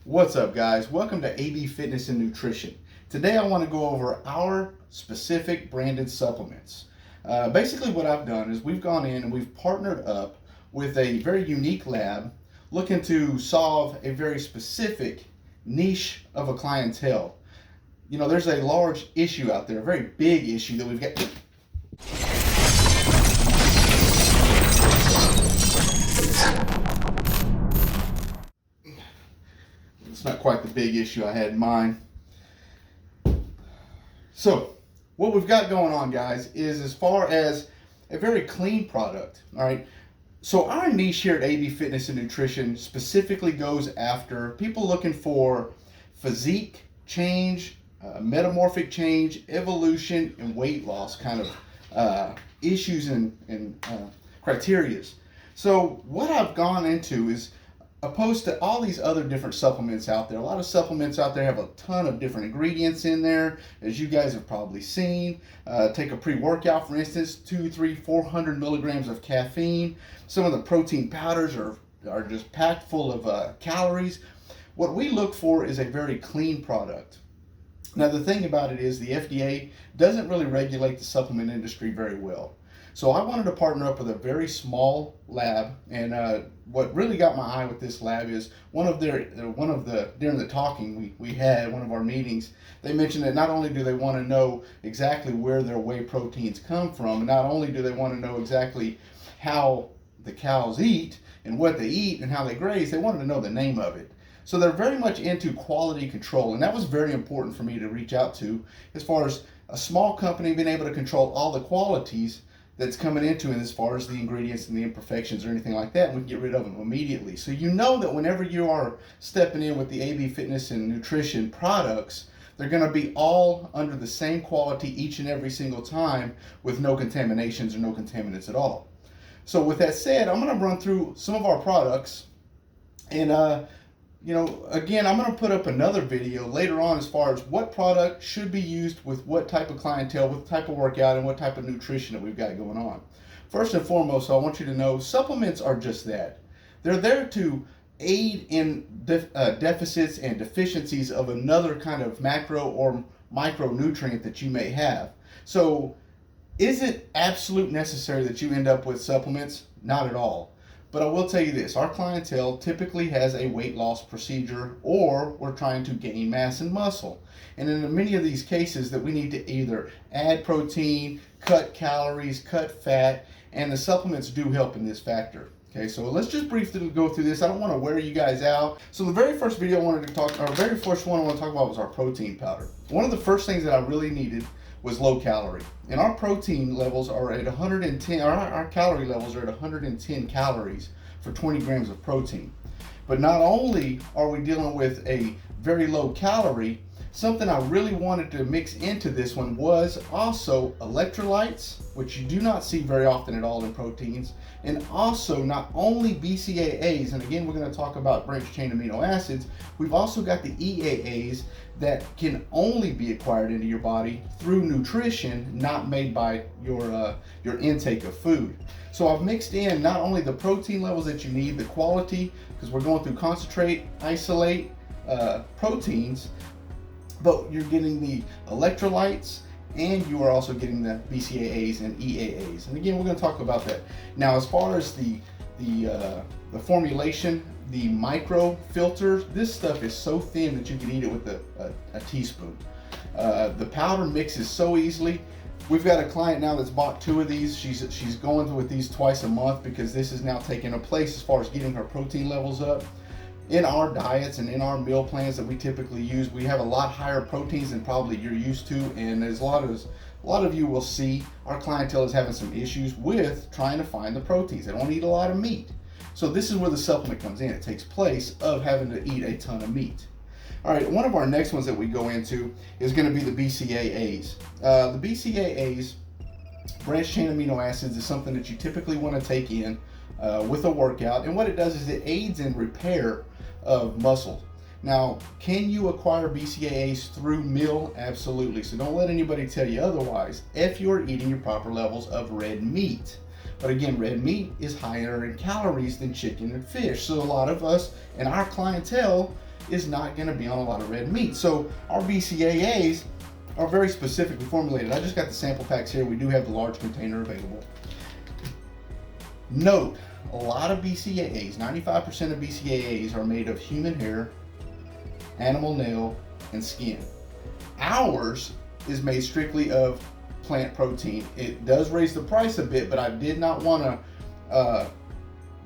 What's up, guys? Welcome to AB Fitness and Nutrition. Today I want to go over our specific branded supplements. Basically what I've done is we've gone in and we've partnered up with a very unique lab looking to solve a very specific niche of a clientele. You know, there's a large issue out there, a very big issue that we've got. It's not quite the big issue I had in mind. So what we've got going on, guys, is as far as a very clean product. All right. So our niche here at AB Fitness and Nutrition specifically goes after people looking for physique change, metamorphic change, evolution, and weight loss kind of issues and criterias. So what I've gone into is, opposed to all these other different supplements out there, a lot of supplements out there have a ton of different ingredients in there, as you guys have probably seen. Take a pre-workout, for instance, 200, 300, 400 milligrams of caffeine. Some of the protein powders are just packed full of calories. What we look for is a very clean product. Now, the thing about it is the FDA doesn't really regulate the supplement industry very well. So I wanted to partner up with a very small lab, and what really got my eye with this lab is during the talking we had, one of our meetings, they mentioned that not only do they want to know exactly where their whey proteins come from, and not only do they want to know exactly how the cows eat and what they eat and how they graze, they wanted to know the name of it. So they're very much into quality control, and that was very important for me to reach out to, as far as a small company being able to control all the qualities that's coming into it, as far as the ingredients and the imperfections or anything like that, and we can get rid of them immediately. So you know that whenever you are stepping in with the AB Fitness and Nutrition products, they're going to be all under the same quality each and every single time, with no contaminations or no contaminants at all. So with that said, I'm going to run through some of our products, and again, I'm going to put up another video later on as far as what product should be used with what type of clientele, what type of workout, and what type of nutrition that we've got going on. First and foremost, I want you to know supplements are just that. They're there to aid in deficits and deficiencies of another kind of macro or micronutrient that you may have. So is it absolute necessary that you end up with supplements? Not at all. But I will tell you this, our clientele typically has a weight loss procedure, or we're trying to gain mass and muscle. And in many of these cases that we need to either add protein, cut calories, cut fat, and the supplements do help in this factor. Okay, so let's just briefly go through this. I don't want to wear you guys out. So the very first video I wanted to talk, or very first one I want to talk about, was our protein powder. One of the first things that I really needed was low calorie. And our protein levels are at 110, our calorie levels are at 110 calories for 20 grams of protein. But not only are we dealing with a very low calorie, something I really wanted to mix into this one was also electrolytes, which you do not see very often at all in proteins, and also not only BCAAs, and again we're going to talk about branched chain amino acids, we've also got the EAAs that can only be acquired into your body through nutrition, not made by your intake of food. So I've mixed in not only the protein levels that you need, the quality, because we're going through concentrate, isolate proteins, but you're getting the electrolytes, and you are also getting the BCAAs and EAAs. And again, we're going to talk about that. Now, as far as the formulation, the micro filter, this stuff is so thin that you can eat it with a teaspoon. The powder mixes so easily. We've got a client now that's bought 2 of these. She's going with these twice a month, because this is now taking a place as far as getting her protein levels up. In our diets and in our meal plans that we typically use, we have a lot higher proteins than probably you're used to, and as a lot of you will see, our clientele is having some issues with trying to find the proteins. They don't eat a lot of meat. So this is where the supplement comes in. It takes place of having to eat a ton of meat. All right, one of our next ones that we go into is going to be the BCAAs. The BCAAs, branched chain amino acids, is something that you typically want to take in with a workout, and what it does is it aids in repair of muscle. Now, can you acquire BCAAs through meal? Absolutely. So don't let anybody tell you otherwise if you're eating your proper levels of red meat. But again, red meat is higher in calories than chicken and fish. So a lot of us and our clientele is not going to be on a lot of red meat. So our BCAAs are very specifically formulated. I just got the sample packs here. We do have the large container available. Note, a lot of BCAAs, 95% of BCAAs are made of human hair, animal nail, and skin. Ours is made strictly of plant protein. It does raise the price a bit, but I did not want to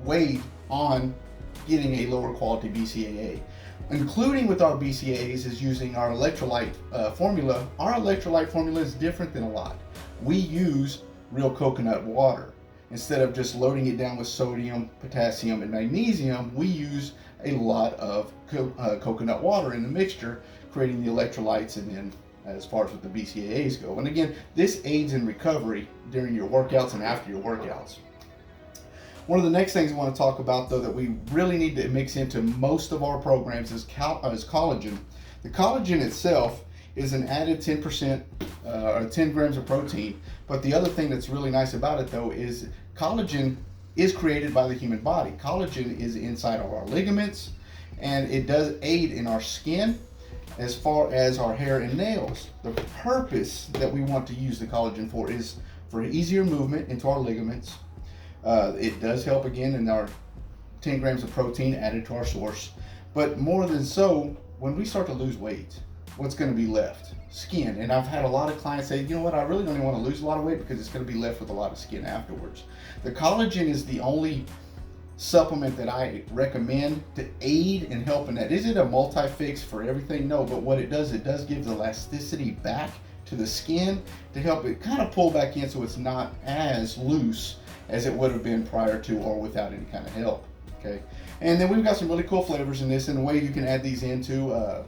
wait on getting a lower quality BCAA. Including with our BCAAs is using our electrolyte formula. Our electrolyte formula is different than a lot. We use real coconut water. Instead of just loading it down with sodium, potassium, and magnesium, we use a lot of coconut water in the mixture, creating the electrolytes, and then as far as with the BCAAs go. And again, this aids in recovery during your workouts and after your workouts. One of the next things I want to talk about, though, that we really need to mix into most of our programs is collagen. The collagen itself is an added 10% or 10 grams of protein. But the other thing that's really nice about it, though, is collagen is created by the human body. Collagen is inside of our ligaments, and it does aid in our skin as far as our hair and nails. The purpose that we want to use the collagen for is for easier movement into our ligaments. It does help again in our 10 grams of protein added to our source. But more than so, when we start to lose weight, what's going to be left? Skin. And I've had a lot of clients say, you know what, I really don't even want to lose a lot of weight because it's going to be left with a lot of skin afterwards. The collagen is the only supplement that I recommend to aid and help in that. Is it a multi-fix for everything? No, but what it does give the elasticity back to the skin to help it kind of pull back in so it's not as loose as it would have been prior to or without any kind of help. Okay, and then we've got some really cool flavors in this, and the way you can add these into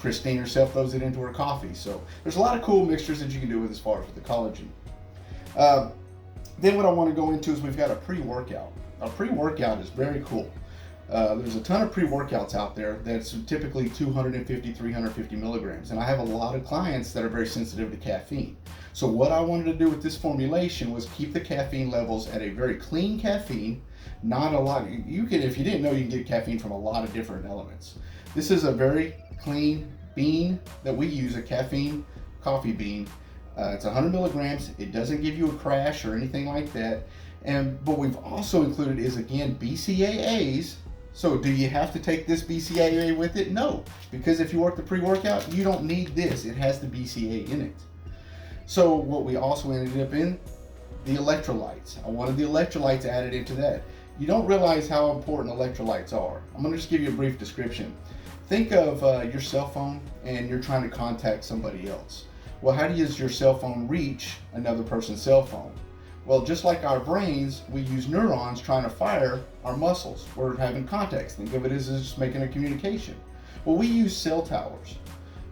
Christine herself throws it into her coffee. So there's a lot of cool mixtures that you can do with as far as with the collagen. Then what I want to go into is we've got a pre-workout. A pre-workout is very cool. There's a ton of pre-workouts out there that's typically 250, 350 milligrams. And I have a lot of clients that are very sensitive to caffeine. So what I wanted to do with this formulation was keep the caffeine levels at a very clean caffeine, not a lot. You can, if you didn't know, you can get caffeine from a lot of different elements. This is a very clean bean that we use, a caffeine coffee bean. It's 100 milligrams. It doesn't give you a crash or anything like that. And what we've also included is, again, BCAAs. So do you have to take this BCAA with it? No, because if you work the pre-workout, you don't need this. It has the BCAA in it. So what we also ended up in, the electrolytes. I wanted the electrolytes added into that. You don't realize how important electrolytes are. I'm going to just give you a brief description. Think of your cell phone and you're trying to contact somebody else. Well, how does your cell phone reach another person's cell phone? Well, just like our brains, we use neurons trying to fire our muscles. We're having contacts. Think of it as just making a communication. Well, we use cell towers.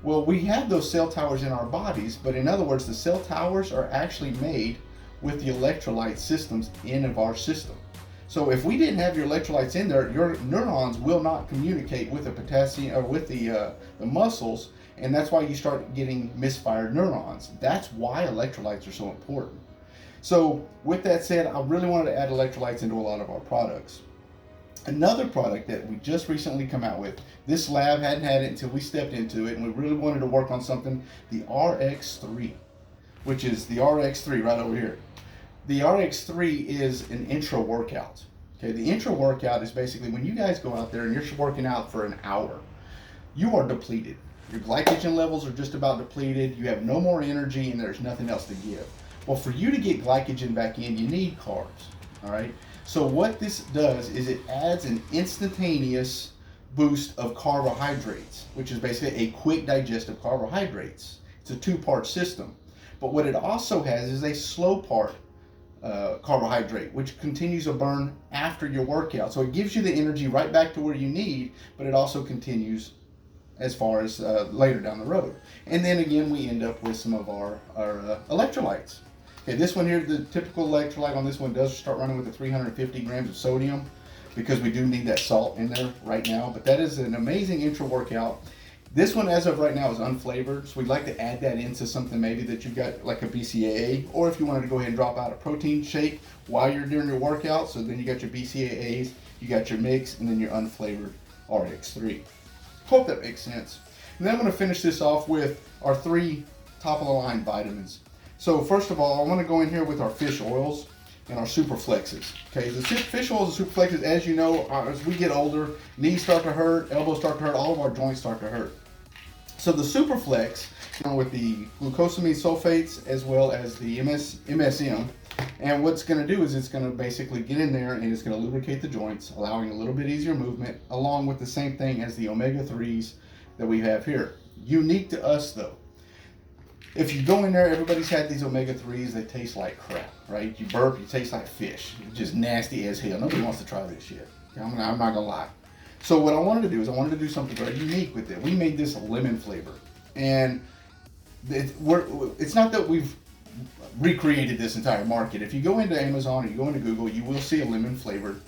Well, we have those cell towers in our bodies, but in other words, the cell towers are actually made with the electrolyte systems in our system. So if we didn't have your electrolytes in there, your neurons will not communicate with the potassium or with the muscles, and that's why you start getting misfired neurons. That's why electrolytes are so important. So with that said, I really wanted to add electrolytes into a lot of our products. Another product that we just recently come out with, this lab hadn't had it until we stepped into it, and we really wanted to work on something, the RX3, which is the RX3 right over here. The RX3 is an intra workout. Okay, the intra workout is basically when you guys go out there and you're working out for an hour, you are depleted. Your glycogen levels are just about depleted. You have no more energy and there's nothing else to give. Well, for you to get glycogen back in, you need carbs. All right. So what this does is it adds an instantaneous boost of carbohydrates, which is basically a quick digestive carbohydrates. It's a two-part system. But what it also has is a slow part carbohydrate, which continues to burn after your workout. So it gives you the energy right back to where you need, but it also continues as far as later down the road. And then again, we end up with some of our electrolytes. Okay, this one here, the typical electrolyte on this one does start running with the 350 grams of sodium because we do need that salt in there right now. But that is an amazing intra workout. This one, as of right now, is unflavored, so we'd like to add that into something maybe that you've got like a BCAA, or if you wanted to go ahead and drop out a protein shake while you're doing your workout. So then you got your BCAAs, you got your mix, and then your unflavored RX3. Hope that makes sense. And then I'm going to finish this off with our 3 top of the line vitamins. So first of all, I want to go in here with our fish oils and our super flexes. Okay, the fish oils and super flexes, as you know, as we get older, knees start to hurt, elbows start to hurt, all of our joints start to hurt. So the super flex, with the glucosamine sulfates as well as the MSM, and what's going to do is it's going to basically get in there and it's going to lubricate the joints, allowing a little bit easier movement, along with the same thing as the omega-3s that we have here. Unique to us though. If you go in there, everybody's had these omega-3s, they taste like crap, right? You burp, you taste like fish. It's just nasty as hell. Nobody wants to try this shit. I'm not going to lie. So what I wanted to do is I wanted to do something very unique with it. We made this a lemon flavor. And it's not that we've recreated this entire market. If you go into Amazon or you go into Google, you will see a lemon flavored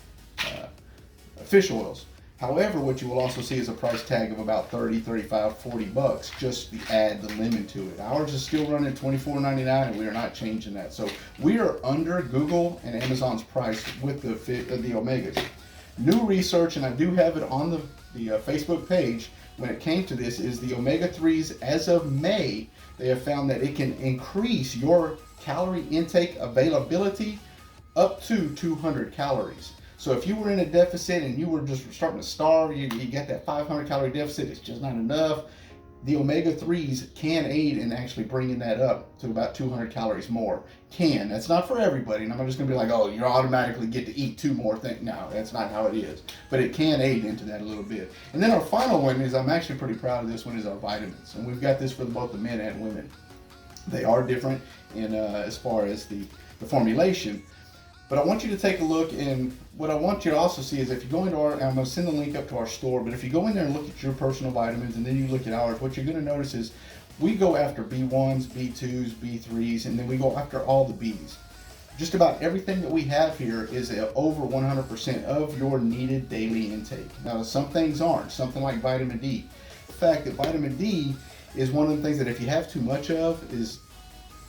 fish oils. However, what you will also see is a price tag of about 30, 35, 40 bucks just to add the lemon to it. Ours is still running $24.99 and we are not changing that. So we are under Google and Amazon's price with the omegas. New research, and I do have it on the Facebook page when it came to this, is the omega-3s as of May, they have found that it can increase your calorie intake availability up to 200 calories. So if you were in a deficit and you were just starting to starve, you get that 500 calorie deficit, it's just not enough. The omega-3s can aid in actually bringing that up to about 200 calories more. That's not for everybody, and I'm just going to be like, oh, you automatically get to eat 2 more things. No, that's not how it is. But it can aid into that a little bit. And then our final one is, I'm actually pretty proud of this one, is our vitamins. And we've got this for both the men and women. They are different in as far as the formulation. But I want you to take a look, and what I want you to also see is if you go into our, and I'm going to send the link up to our store, but if you go in there and look at your personal vitamins and then you look at ours, what you're going to notice is we go after B1s, B2s, B3s, and then we go after all the Bs. Just about everything that we have here is over 100% of your needed daily intake. Now, some things aren't, something like vitamin D. The fact that vitamin D is one of the things that if you have too much of is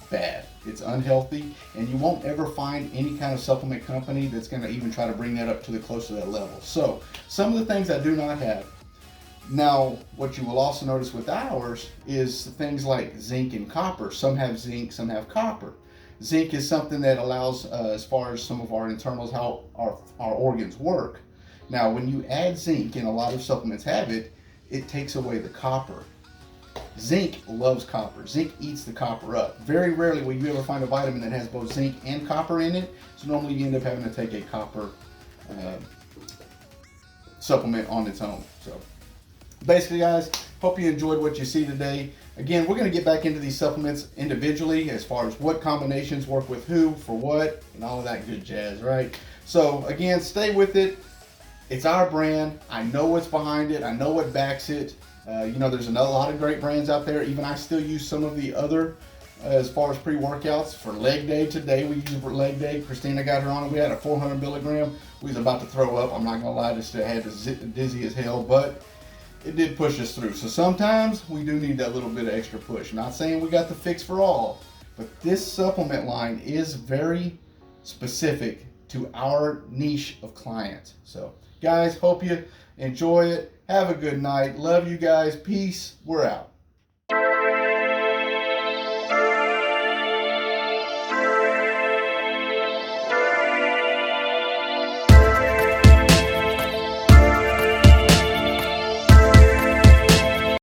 bad. It's unhealthy, and you won't ever find any kind of supplement company that's going to even try to bring that up to the close to that level. So some of the things I do not have. Now, what you will also notice with ours is things like zinc and copper. Some have zinc, some have copper. Zinc is something that allows, as far as some of our internals, how our organs work. Now, when you add zinc, and a lot of supplements have it, it takes away the copper. Zinc loves copper. Zinc eats the copper up. Very rarely will you ever find a vitamin that has both zinc and copper in it. So normally you end up having to take a copper supplement on its own. So basically, guys, hope you enjoyed what you see today. Again, we're going to get back into these supplements individually as far as what combinations work with who, for what, and all of that good jazz, right? So again, stay with it. It's our brand. I know what's behind it. I know what backs it. There's a lot of great brands out there. Even I still use some of the other as far as pre-workouts. For leg day today, we use it for leg day. Christina got her on it. We had a 400 milligram. We was about to throw up. I'm not going to lie, just had us dizzy as hell, but it did push us through. So sometimes we do need that little bit of extra push. Not saying we got the fix for all, but this supplement line is very specific to our niche of clients. So guys, hope you enjoy it. Have a good night. Love you guys. Peace. We're out.